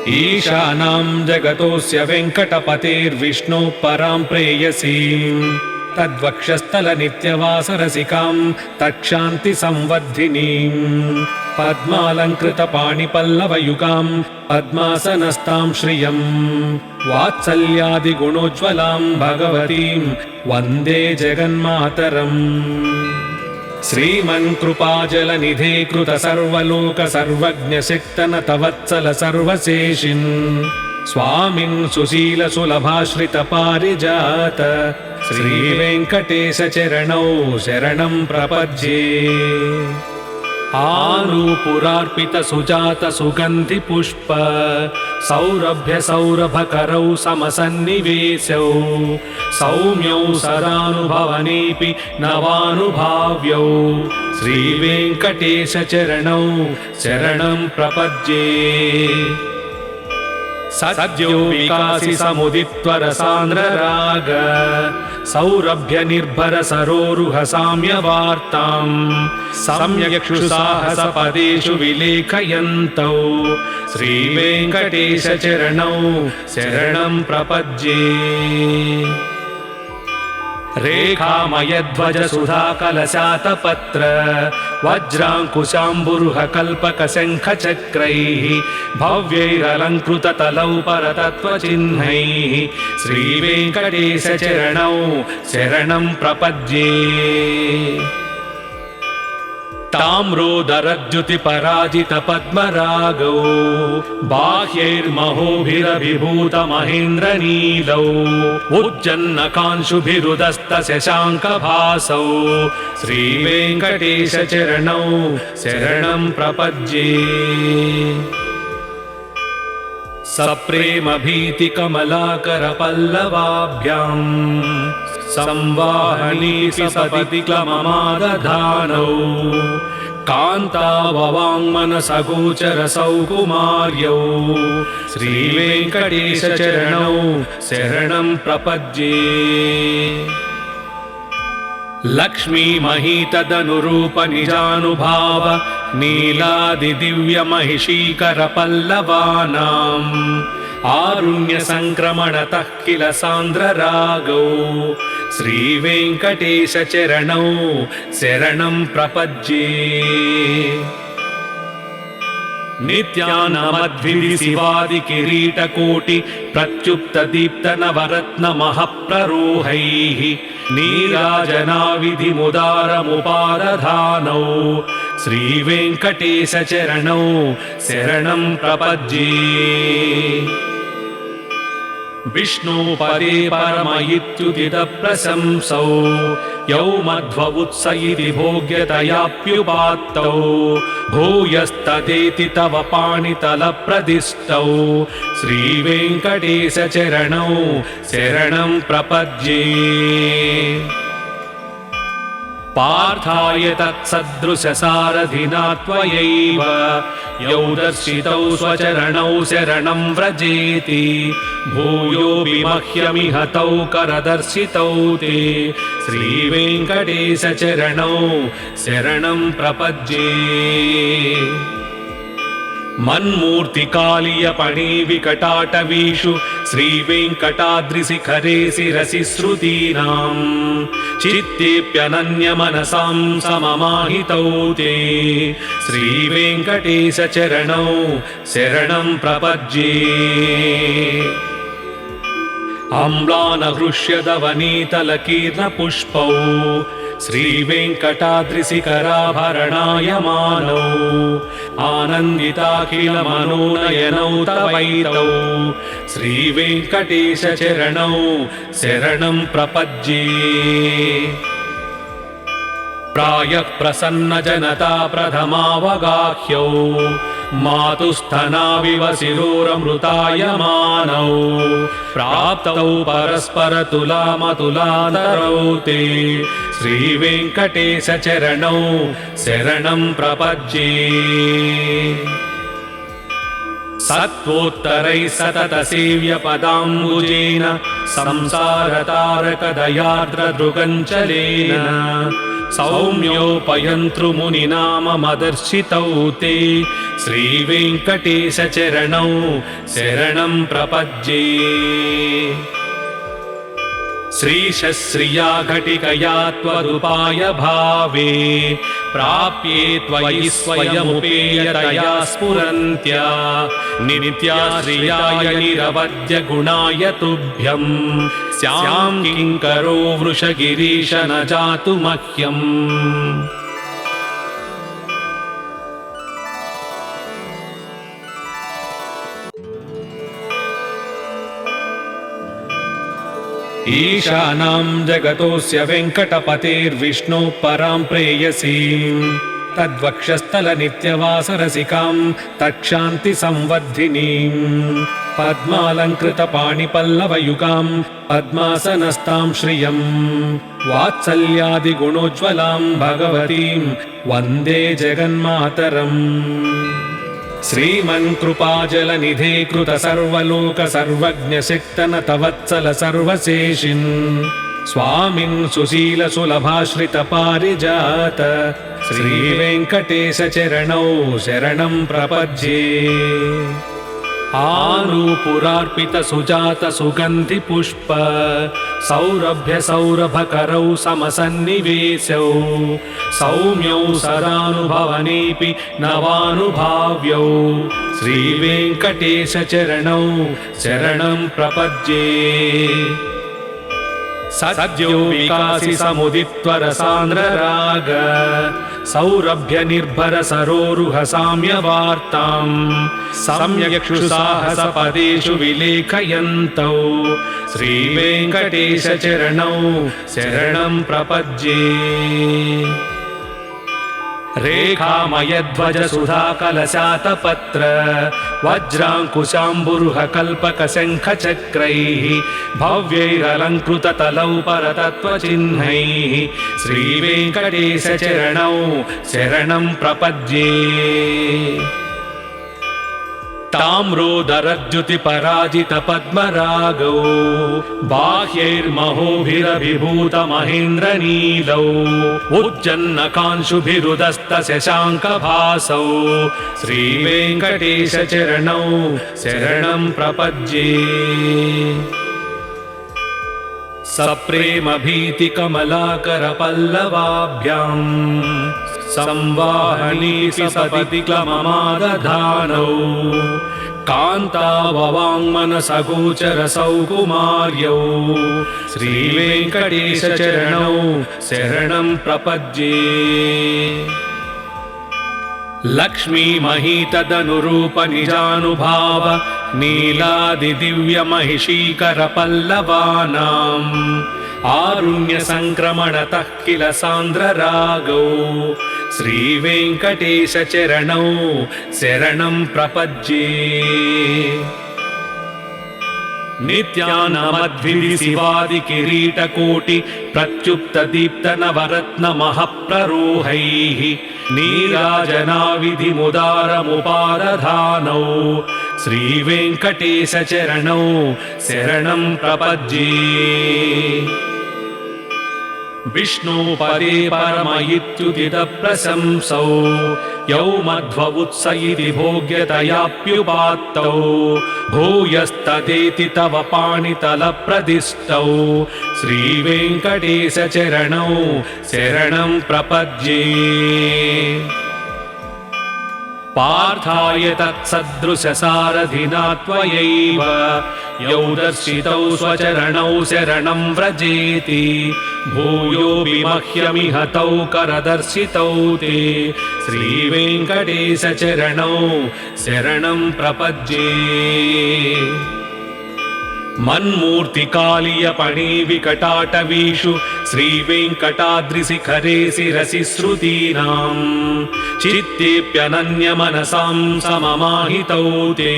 ईशानां जगतोऽस्य वेङ्कटपतेर्विष्णोः परां प्रेयसीम् तद्वक्षस्थलनित्यवासरसिकां तत्क्षान्तिसंवर्धिनीम् पद्मालङ्कृतपाणिपल्लवयुगां पद्मासनस्तां श्रियम् वात्सल्यादिगुणोज्ज्वलां भगवतीं वन्दे जगन्मातरम्। श्रीमन्कृपाजलनिधे कृत सर्वलोक सर्वज्ञशक्तनतवत्सल सर्वशेषिन् स्वामिन् सुशील सुलभाश्रित पारिजात श्रीवेङ्कटेश चरणौ शरणं प्रपद्ये। आनूपुरार्पित सुजात सुगन्धि पुष्प सौरभ्य सौरभकरौ समसन्निवेशौ सौम्यौ सदानुभवनेऽपि नवानुभाव्यौ श्रीवेङ्कटेश चरणौ शरणं प्रपद्ये। सद्यो विकासि समुदित्वर सान्द्रराग सौरभ्य निर्भर सरोरुह साम्यवार्ताम् सम्यक्क्षुसाहस पदेषु विलेखयन्तौ श्रीवेङ्कटेश चरणौ शरणं प्रपद्ये। रेखामयध्वज सुधाकलशातपत्र वज्राङ्कुशाम्बुरुह कल्पक शङ्खचक्रैः भव्यैरलङ्कृत तलौ परतत्त्वचिह्नैः श्रीवेङ्कटेश चरणौ शरणं प्रपद्ये। ताम्रोदरद्युतिपराजित पद्मरागौ बाह्यैर्महोभिरभिभूत महेन्द्रनीलौ उज्जन्नकांशुभिरुदस्त शशाङ्कभासौ श्रीवेङ्कटेश चरणौ शरणं प्रपद्ये। सप्रेम भीति कमलाकर पल्लवाभ्याम् संवाहनी सपति क्लममादधानौ कान्ताववाङ्मनसगोचर सौकुमार्यौ श्रीवेङ्कटेश चरणौ शरणं प्रपद्ये। लक्ष्मी महीतदनुरूप निजानुभाव नीलादिदिव्यमहिषीकर पल्लवानाम् आरुण्य संक्रमणतः किल सान्द्ररागौ श्रीवेङ्कटेश चरणौ शरणं प्रपद्ये। नित्यानमद्भिः शिवादि किरीटकोटि प्रत्युप्त दीप्त नवरत्न महप्ररोहैः नीराजनाविधिमुदारमुपादधानौ श्रीवेङ्कटेश चरणौ शरणं प्रपद्ये। विष्णु पदे परम इत्युदित प्रशंसौ यौ मध्व उत्स इति भोग्यतयाप्युपात्तौ भूयस्तदेति तव पाणितल प्रदिष्टौ श्रीवेङ्कटेश चरणौ शरणं प्रपद्ये। पार्थाय तत्सदृशसारथिना त्वयैव यौ दर्शितौ स्वचरणौ शरणं व्रजेति भूयोऽपि मह्यमिह तौ करदर्शितौ ते श्रीवेङ्कटेश चरणौ शरणं प्रपद्ये। मन्मूर्तिकालीयपणिविकटाटवीषु श्रीवेङ्कटाद्रिशिखरे शिरसि श्रुतीनाम् चित्तेऽप्यनन्यमनसां सममाहितौ ते श्रीवेङ्कटेश चरणौ शरणं प्रपद्ये। अम्लानहृष्यदवनीतलकीर्णपुष्पौ श्रीवेङ्कटाद्रिशिखराभरणायमानौ आनन्दिताखिलमनोनयनौ तवैतौ श्रीवेङ्कटेश चरणौ शरणं प्रपद्ये। प्रायः प्रसन्न जनता प्रथमावगाह्यौ मातुस्थनाविव शिरोरमृतायमानौ प्राप्तौ परस्पर तुलामतुलान्तरौ ते श्रीवेङ्कटेश चरणौ शरणं प्रपद्ये। सत्त्वोत्तरैः सतत सेव्य पदाम्बुजेन संसारतारकदयार्द्रदृगञ्चलेन सौम्योपयन्तृमुनिनाममदर्शितौ ते श्रीवेङ्कटेशचरणौ शरणं प्रपद्ये श्रीशश्रिया घटिकया त्वदुपाय भावे प्राप्ये त्वयि स्वयमुपेयतया स्फुरन्त्या नित्याश्रियाय निरवद्य गुणाय तुभ्यं स्यां किङ्करो वृषगिरीश न जातु मह्यम् ईशानां जगतोऽस्य वेङ्कटपतेर्विष्णोः परां प्रेयसीं तद्वक्षस्थलनित्यवासरसिकां तत्क्षान्तिसंवर्धिनीं पद्मालङ्कृतपाणिपल्लवयुगां पद्मासनस्तां श्रियं वात्सल्यादिगुणोज्ज्वलां भगवतीं वन्दे जगन्मातरम् श्रीमन्कृपाजलनिधे कृत सर्वलोक सर्वज्ञशक्तनत वत्सल सर्वशेषिन् स्वामिन् सुशील सुलभाश्रित पारिजात श्रीवेङ्कटेशचरणौ शरणं प्रपद्ये आनूपुरार्पित सुजात सुगन्धि पुष्प सौरभ्य सौरभकरौ समसन्निवेशौ सौम्यौ सदानुभवनेऽपि नवानुभाव्यौ श्रीवेङ्कटेशचरणौ शरणं प्रपद्ये सद्यो विकासि समुदित्वरसान्द्रराग सौरभ्य निर्भर सरोरुह साम्यवार्तां सम्यक्षुसाहसपदेषु विलेखयन्तौ श्रीवेङ्कटेशचरणौ शरणं प्रपद्ये रेखामयध्वज सुधाकलशातपत्र वज्राङ्कुशाम्बुरुह कल्पक शङ्खचक्रैः भव्यैरलङ्कृततलौ परतत्त्वचिह्नैः श्रीवेङ्कटेशचरणौ शरणं प्रपद्ये ताम्रोदरद्युतिपराजित पद्मरागौ बाह्यैर्महोभिरभिभूत महेन्द्रनीलौ उज्जन्नकांशुभिरुदस्त शशाङ्कभासौ श्रीवेङ्कटेशचरणौ शरणं प्रपद्ये सप्रेम भीतिकमलाकर पल्लवाभ्यां संवाहनी सपति क्लममादधानौ कान्ताववाङ्मनसगोचर सौकुमार्यौ श्रीवेङ्कटेशचरणौ शरणं प्रपद्ये लक्ष्मी महीतदनुरूप निजानुभाव नीलादिदिव्यमहिषीकर पल्लवानाम् आरुण्य संक्रमणतः किल सान्द्ररागौ श्रीवेङ्कटेशचरणौ शरणं प्रपद्ये नित्यानमद्भिः शिवादि किरीटकोटि प्रत्युप्त दीप्त नवरत्न महप्ररोहैः नीराजनाविधिमुदारमुपादधानौ श्रीवेङ्कटेशचरणौ शरणं प्रपद्ये विष्णुपदे परम इत्युदित प्रशंसौ यौ मध्ववुत्स इति भोग्यतयाप्युपात्तौ भूयस्तदेति तव पाणितलप्रदिष्टौ श्रीवेङ्कटेशचरणौ शरणं प्रपद्ये पार्थाय तत्सदृशसारथिना त्वयैव यौ दर्शितौ स्वचरणौ शरणं व्रजेति भूयोऽपि मह्यमिह तौ करदर्शितौ ते श्रीवेङ्कटेशचरणौ शरणं प्रपद्ये मन्मूर्तिकालीयपणिविकटाटवीषु श्रीवेङ्कटाद्रिशिखरे शिरसि श्रुतीनां चित्तेऽप्यनन्यमनसां सममाहितौ ते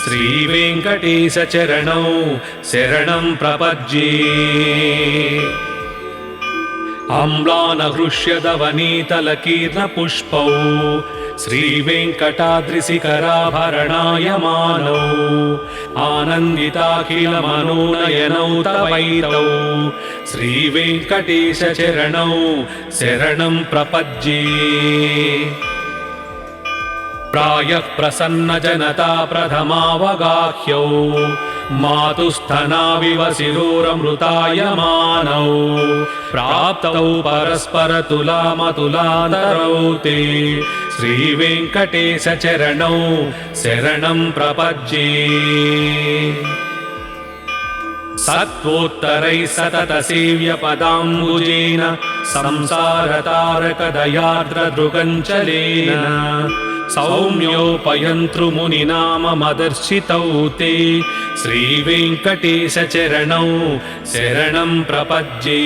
श्रीवेङ्कटेशचरणौ शरणं प्रपद्ये अम्लानहृष्यदवनीतलकीर्णपुष्पौ श्रीवेङ्कटाद्रिशिखराभरणायमानौ आनन्दिताखिलमनोनयनौ तवैतौ श्रीवेङ्कटेशचरणौ शरणं प्रपद्ये। प्रायः प्रसन्नजनता प्रथमावगाह्यौ मातुस्थनाविव शिरोरमृतायमानौ प्राप्तौ परस्परतुलामतुलान्तरौ ते श्रीवेङ्कटेशचरणौ शरणं प्रपद्ये। सत्त्वोत्तरैः सततसेव्यपदाम्बुजेन संसारतारकदयार्द्रदृगञ्चलेन सौम्योपयन्तृमुनिनाममदर्शितौ ते श्रीवेङ्कटेशचरणौ शरणं प्रपद्ये।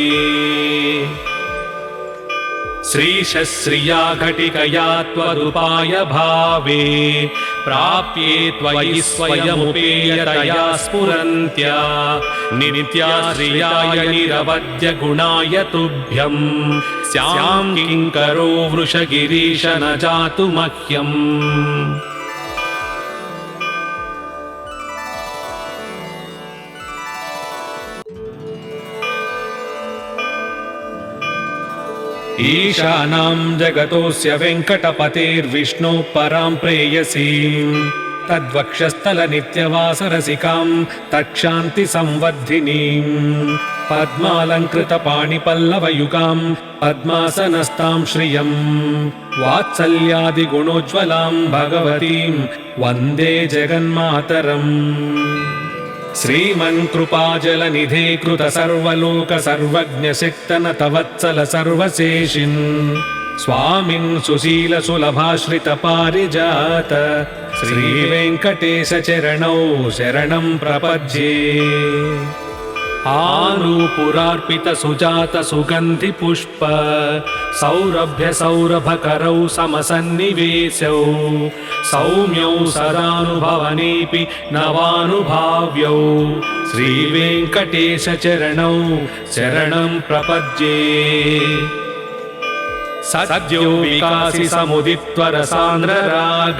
श्रीशश्रिया घटिकया त्वदुपाय भावे प्राप्ये त्वयि स्वयमुपेयतया स्फुरन्त्या नित्याश्रियाय निरवद्य गुणाय तुभ्यं स्यां किङ्करो वृषगिरीश न जातु मह्यम्। ईशानां जगतोऽस्य वेङ्कटपतेर्विष्णोः परां प्रेयसीं तद्वक्षस्थलनित्यवासरसिकां तत्क्षान्तिसंवर्धिनीं पद्मालङ्कृतपाणिपल्लवयुगां पद्मासनस्तां श्रियं वात्सल्यादिगुणोज्ज्वलां भगवतीं वन्दे जगन्मातरम्। श्रीमन्कृपाजलनिधे कृत सर्वलोक सर्वज्ञशक्तनत वत्सल सर्वशेषिन् स्वामिन् सुशील सुलभाश्रित पारिजात श्रीवेङ्कटेशचरणौ शरणं प्रपद्ये। आनूपुरार्पित सुजात सुगन्धि पुष्प सौरभ्य सौरभकरौ समसन्निवेशौ सौम्यौ सदानुभवनेऽपि नवानुभाव्यौ श्रीवेङ्कटेशचरणौ शरणं प्रपद्ये। सद्यो विकासि समुदित्वरसान्द्रराग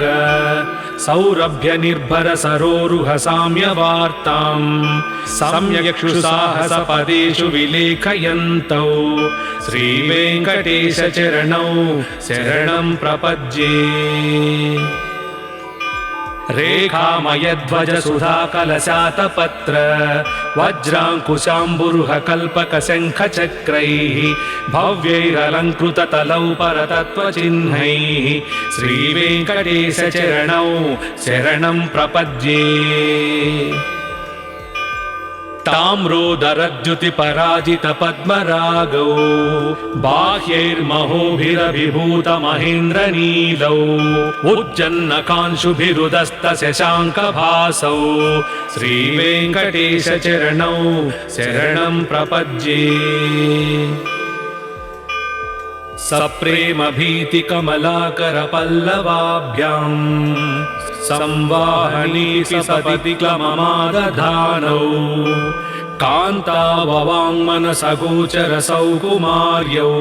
सौरभ्य निर्भर सरोरुह साम्यवार्तां सम्यक्क्षुसाहसपदेषु विलेखयन्तौ श्रीवेङ्कटेशचरणौ शरणं प्रपद्ये। रेखामयध्वज सुधाकलशातपत्र वज्राङ्कुशाम्बुरुह कल्पकशङ्खचक्रैः भव्यैरलङ्कृततलौ परतत्त्वचिह्नैः श्रीवेङ्कटेशचरणौ शरणं प्रपद्ये। ताम्रोदरद्युतिपराजितपद्मरागौ बाह्यैर्महोभिरभिभूतमहेन्द्रनीलौ उज्जन्नकांशुभिरुदस्तशशाङ्कभासौ श्रीवेङ्कटेशचरणौ शरणं प्रपद्ये। सप्रेमभीतिकमलाकरपल्लवाभ्यां संवाहनी सपदि क्लममादधानौ कान्ताववाङ्मनसगोचरसौकुमार्यौ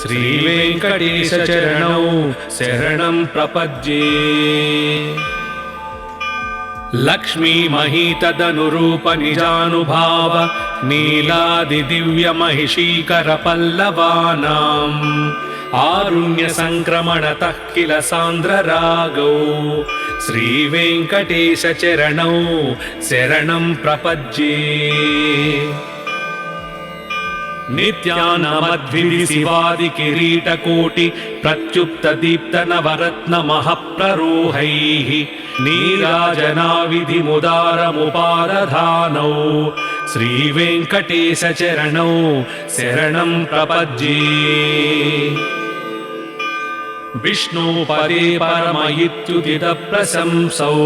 श्रीवेङ्कटेशचरणौ शरणं प्रपद्ये। लक्ष्मीमहीतदनुरूप निजानुभाव नीलादिदिव्यमहिषीकरपल्लवानाम् आरुण्यसङ्क्रमणतः किल सान्द्ररागौ श्रीवेङ्कटेशचरणौ शरणं प्रपद्ये। नित्यानमद्भिरिशिवादिकिरीटकोटि प्रत्युप्तदीप्तनवरत्नमहप्ररोहैः नीराजनाविधिमुदारमुपादधानौ श्रीवेङ्कटेशचरणौ शरणं प्रपद्ये। विष्णुपदे परम इत्युदितप्रशंसौ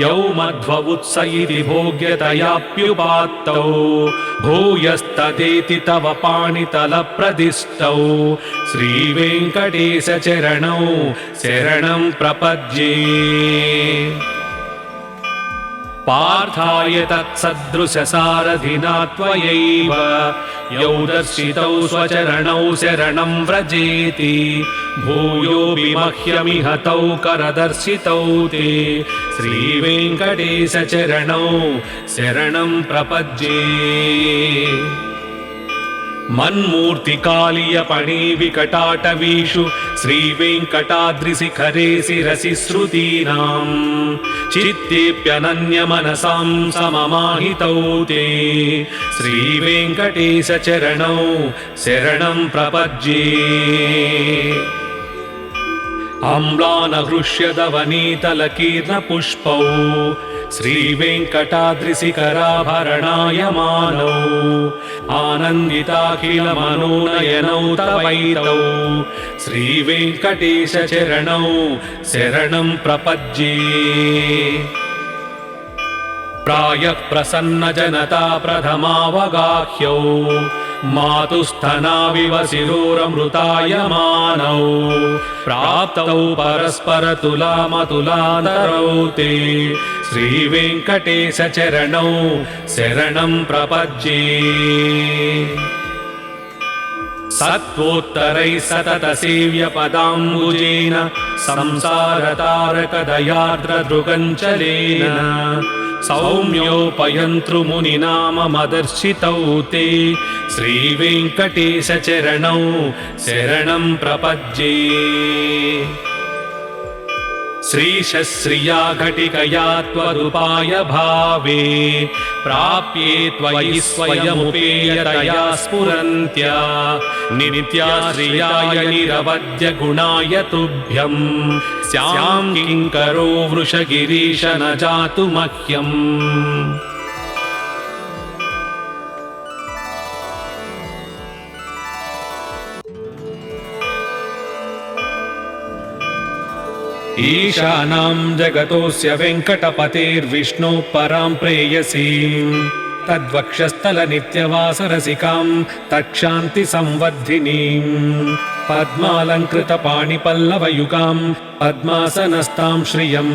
यौ मध्ववुत्स इति भोग्यतयाप्युपात्तौ भूयस्तदेति तव पाणितलप्रदिष्टौ श्रीवेङ्कटेशचरणौ शरणं प्रपद्ये। पार्थाय तत्सदृशसारथिना त्वयैव यौ दर्शितौ स्वचरणौ शरणं व्रजेति भूयोऽपि मह्यमिह तौ करदर्शितौ ते श्रीवेङ्कटेशचरणौ शरणं प्रपद्ये मन्मूर्तिकालीयपणिविकटाटवीषु श्रीवेङ्कटाद्रिशिखरे शिरसि श्रुतीनां चित्तेऽप्यनन्यमनसां सममाहितौ ते श्रीवेङ्कटेशचरणौ शरणं प्रपद्ये अम्लानहृष्यदवनीतलकीर्णपुष्पौ श्रीवेङ्कटाद्रिशिखराभरणायमानौ आनन्दिताखिलमनोनयनौ तवैतौ श्रीवेङ्कटेशचरणौ शरणं प्रपद्ये प्रायः प्रसन्नजनता प्रथमावगाह्यौ मातुस्थनाविव शिरोरमृतायमानौ प्राप्तौ परस्परतुलामतुलान्तरौ ते श्रीवेङ्कटेशचरणौ शरणं प्रपद्ये सत्त्वोत्तरैः सततसेव्यपदाम्बुजेन संसारतारकदयार्द्रदृगञ्चलेन सौम्योपयन्तृमुनिनाममदर्शितौ ते श्रीवेङ्कटेशचरणौ शरणं प्रपद्ये श्रीशश्रिया घटिकया त्वदुपाय भावे प्राप्ये त्वयि स्वयमुपेयतया स्फुरन्त्या नित्याश्रियाय निरवद्य गुणाय तुभ्यं स्यां किङ्करो वृषगिरीश न जातु मह्यम् ईशानां जगतोऽस्य वेङ्कटपतेर्विष्णोः परां प्रेयसीं तद्वक्षस्थलनित्यवासरसिकां तत्क्षान्तिसंवर्धिनीं पद्मालङ्कृतपाणिपल्लवयुगां पद्मासनस्तां श्रियं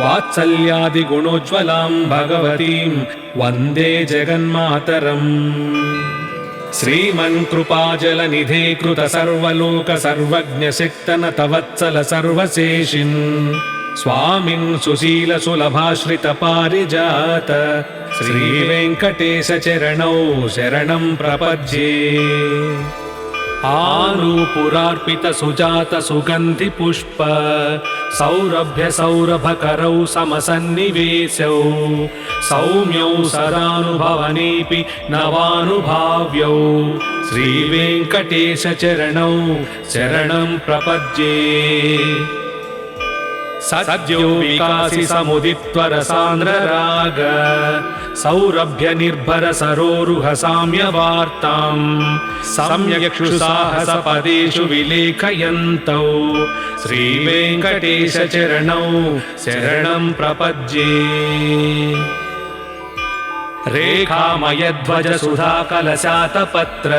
वात्सल्यादिगुणोज्ज्वलां भगवतीं वन्दे जगन्मातरम् श्रीमन्कृपाजलनिधे कृत सर्वलोक सर्वज्ञशक्तनत वत्सल सर्वशेषिन् स्वामिन् सुशील सुलभाश्रित पारिजात श्रीवेङ्कटेशचरणौ शरणं प्रपद्ये आनूपुरार्पित सुजात सुगन्धि पुष्प सौरभ्य सौरभकरौ समसन्निवेशौ सौम्यौ सदानुभवनेऽपि नवानुभाव्यौ श्रीवेङ्कटेशचरणौ शरणं प्रपद्ये सद्यो विकासि समुदित्वरसान्द्रराग सौरभ्य निर्भर सरोरुह साम्यवार्तां सम्यक्षुसाहसपदेषु विलेखयन्तौ श्रीवेङ्कटेशचरणौ शरणं प्रपद्ये रेखामयध्वज सुधाकलशातपत्र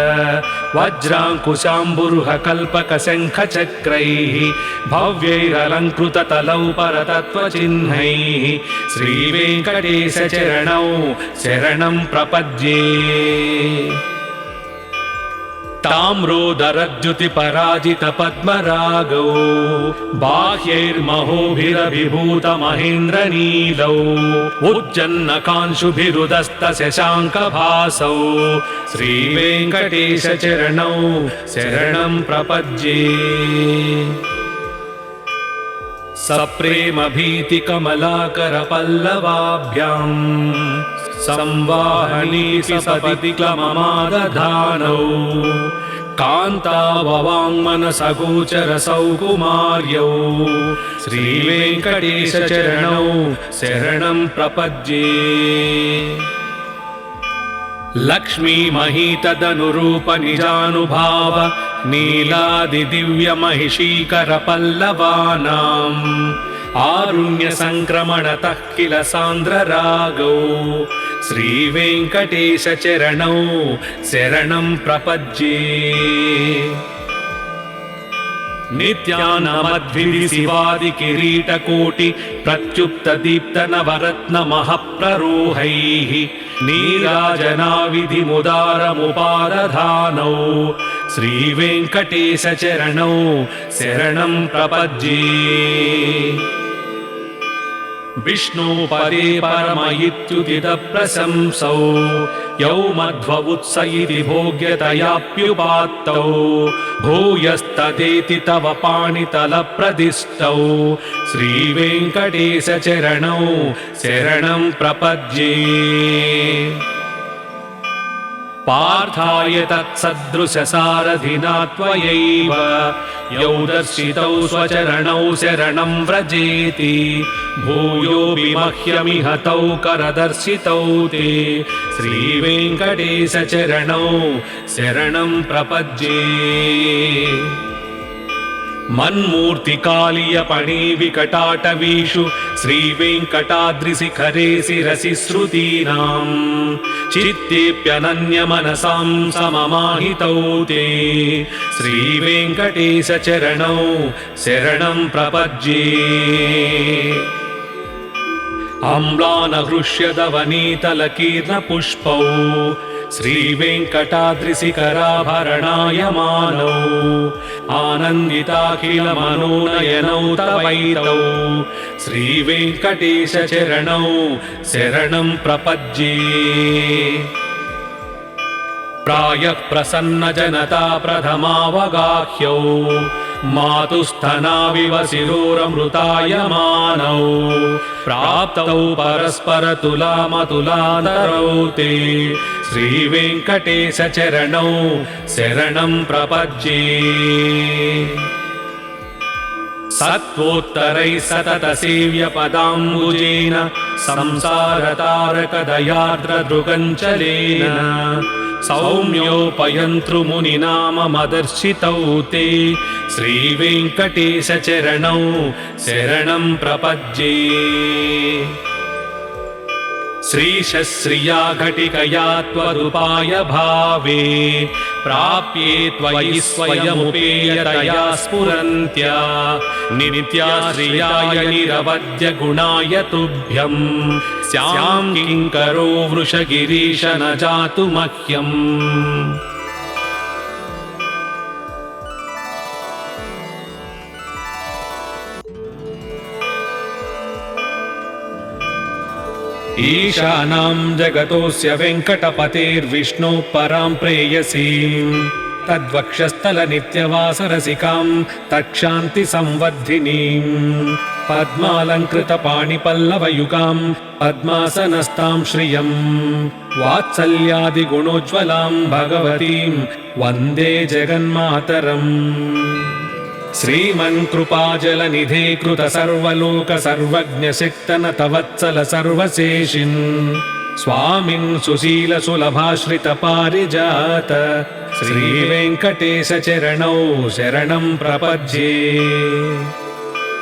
वज्राङ्कुशाम्बुरुह कल्पक शङ्खचक्रैः भव्यैरलङ्कृततलौ परतत्त्वचिह्नैः श्रीवेङ्कटेशचरणौ शरणं प्रपद्ये ताम्रोदरद्युतिपराजित पद्मरागौ बाह्यैर्महोभिरभिभूत महेन्द्रनीलौ उज्जन्नकांशुभिरुदस्त शशाङ्कभासौ श्रीवेङ्कटेशचरणौ शरणं प्रपद्ये सप्रेमभीतिकमलाकर पल्लवाभ्यां संवाहनी सपदि क्लममादधानौ कान्ताववाङ्मनसगोचर सौकुमार्यौ श्रीवेङ्कटेशचरणौ शरणं प्रपद्ये लक्ष्मी महीतदनुरूप निजानुभाव नीलादिदिव्यमहिषीकर पल्लवानाम् आरुण्य संक्रमणतः किल सान्द्ररागौ श्रीवेङ्कटेशचरणौ शरणं प्रपद्ये नित्यानमद्भिः शिवादि किरीटकोटि प्रत्युप्त दीप्त नवरत्न महप्ररोहैः नीराजनाविधिमुदारमुपादधानौ श्रीवेङ्कटेश चरणौ शरणं प्रपद्ये। विष्णुपदे परम इत्युदित प्रशंसौ यौ मध्व उत्स इति भोग्यतयाप्युपात्तौ भूयस्तदेति तव पाणितलप्रदिष्टौ श्रीवेङ्कटेश चरणौ शरणं प्रपद्ये। पार्थाय तत्सदृशसारथिना त्वयैव यौ दर्शितौ स्वचरणौ शरणं व्रजेति भूयोऽपि मह्यमिह तौ करदर्शितौ ते श्रीवेङ्कटेश चरणौ शरणं प्रपद्ये। मन्मूर्तिकालीयपणिविकटाटवीषु श्रीवेङ्कटाद्रिशिखरे शिरसि श्रुतीनां चित्तेऽप्यनन्यमनसां सममाहितौ ते श्रीवेङ्कटेश चरणौ शरणं प्रपद्ये। अम्लानहृष्यदवनीतलकीर्णपुष्पौ श्रीवेङ्कटाद्रिशिखराभरणायमानौ आनन्दिताखिलमनोनयनौ तवैतौ श्रीवेङ्कटेश चरणौ शरणं प्रपद्ये। प्रायः प्रसन्नजनता प्रथमावगाह्यौ मातुस्थनाविव शिरोरमृतायमानौ प्राप्तौ परस्परतुलामतुलादरौ ते श्रीवेङ्कटेश चरणौ शरणं प्रपद्ये। सत्त्वोत्तरैः सतत सेव्यपदाम्बुजेन संसारतारकदयार्द्रदृगञ्चलेन सौम्योपयन्तृमुनिनाममदर्शितौ ते श्रीवेङ्कटेश चरणौ शरणं प्रपद्ये। श्रीशश्रिया घटिकया त्वदुपाय भावे प्राप्ये त्वयि स्वयमुपेयतया स्फुरन्त्या नित्याश्रियाय निरवद्य गुणाय तुभ्यं स्यां किङ्करो वृषगिरीश न जातु मह्यम्। ईशानां जगतोऽस्य वेङ्कटपतेर्विष्णोः परां प्रेयसीं तद्वक्षस्थलनित्यवासरसिकां तत्क्षान्तिसंवर्धिनीं पद्मालङ्कृतपाणिपल्लवयुगां पद्मासनस्तां श्रियं वात्सल्यादिगुणोज्ज्वलां भगवतीं वन्दे जगन्मातरम्। श्रीमन्कृपाजलनिधे कृत सर्वलोक सर्वज्ञशक्तनत वत्सल सर्वशेषिन् स्वामिन् सुशील सुलभाश्रित पारिजात श्रीवेङ्कटेश चरणौ शरणं प्रपद्ये।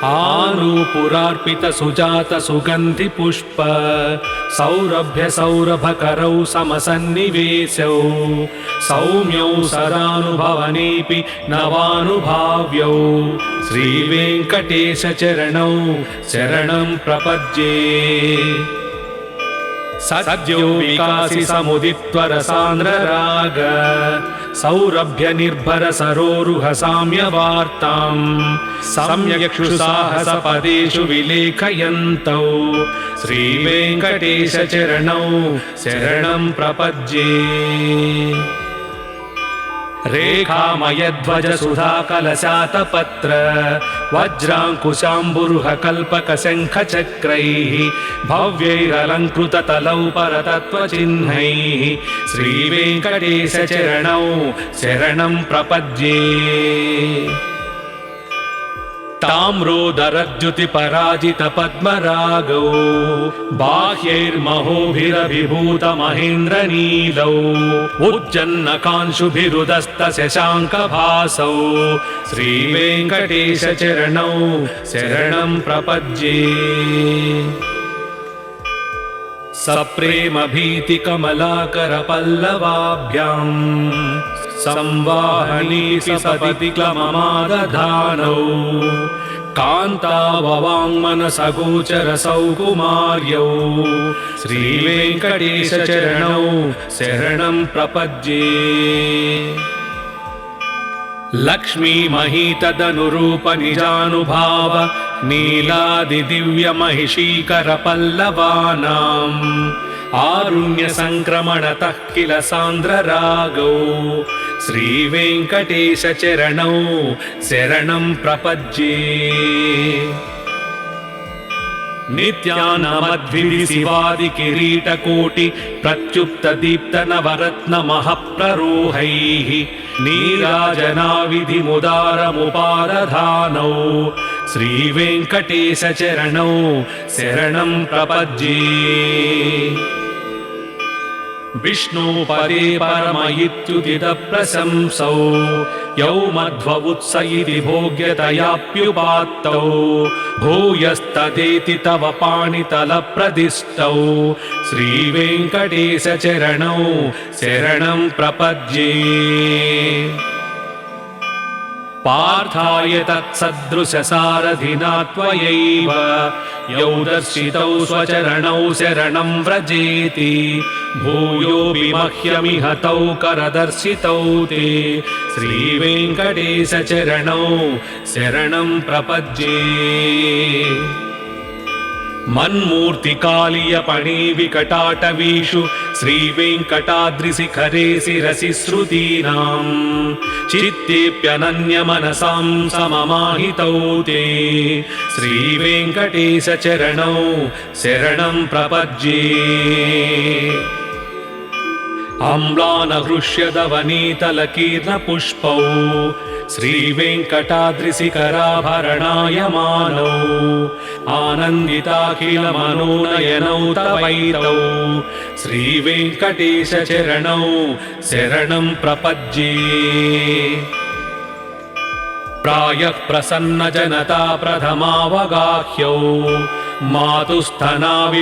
आनूपुरार्पित सुजात सुगन्धि पुष्प सौरभ्य सौरभकरौ समसन्निवेशौ सौम्यौ सदानुभवनेऽपि नवानुभाव्यौ श्रीवेङ्कटेश चरणौ शरणं प्रपद्ये। सद्यो विकासि समुदित्वरसान्द्रराग सौरभ्य निर्भर सरोरुह साम्यवार्तां सम्यक्षुसाहसपदेषु विलेखयन्तौ श्रीवेङ्कटेश चरणौ शरणं प्रपद्ये। रेखामयध्वज सुधाकलशातपत्र वज्राङ्कुशाम्बुरुह कल्पक शङ्खचक्रैः भव्यैरलङ्कृततलौ परतत्त्वचिह्नैः श्रीवेङ्कटेश चरणौ शरणं प्रपद्ये। ताम्रोदरद्युतिपराजित पद्मरागौ बाह्यैर्महोभिरभिभूत महेन्द्रनीलौ उज्जन्नकांशुभिरुदस्त शशाङ्कभासौ श्रीवेङ्कटेश चरणौ शरणं प्रपद्ये। सप्रेम भीति कमलाकर पल्लवाभ्यां संवाहनी सपति क्लममादधानौ कान्ताववाङ्मनसगोचरसौ कुमार्यौ श्रीवेङ्कटेशचरणौ शरणं प्रपद्ये लक्ष्मी महीतदनुरूप निजानुभाव नीलादिदिव्यमहिषीकर पल्लवानाम् आरुण्य संक्रमणतः किल सान्द्ररागौ श्रीवेङ्कटेशचरणौ शरणं प्रपद्ये नित्यानमद्भिरिशिवादिकिरीटकोटि प्रत्युप्तदीप्तनवरत्नमहप्ररोहैः नीराजनाविधिमुदारमुपादधानौ श्रीवेङ्कटेशचरणौ शरणं प्रपद्ये विष्णुपदे परम इत्युदितप्रशंसौ यौ मध्ववुत्स इति भोग्यतयाप्युपात्तौ भूयस्तदेति तव पाणितलप्रदिष्टौ श्रीवेङ्कटेशचरणौ शरणं प्रपद्ये पार्थाय तत्सदृशसारथिना त्वयैव यौ दर्शितौ स्वचरणौ शरणं व्रजेति भूयोऽपि मह्यमिह तौ करदर्शितौ ते श्रीवेङ्कटेशचरणौ शरणं प्रपद्ये मन्मूर्तिकालीयपणिविकटाटवीषु श्रीवेङ्कटाद्रिशिखरे शिरसि श्रुतीनाम् चित्तेऽप्यनन्यमनसां सममाहितौ ते श्रीवेङ्कटेशचरणौ शरणं प्रपद्ये अम्लानहृष्यदवनीतलकीर्णपुष्पौ श्रीवेङ्कटाद्रिशिखराभरणायमानौ आनन्दिताखिलमनोनयनौ तवैतौ श्रीवेङ्कटेशचरणौ शरणं प्रपद्ये प्रायः प्रसन्नजनता प्रथमावगाह्यौ मातुस्थना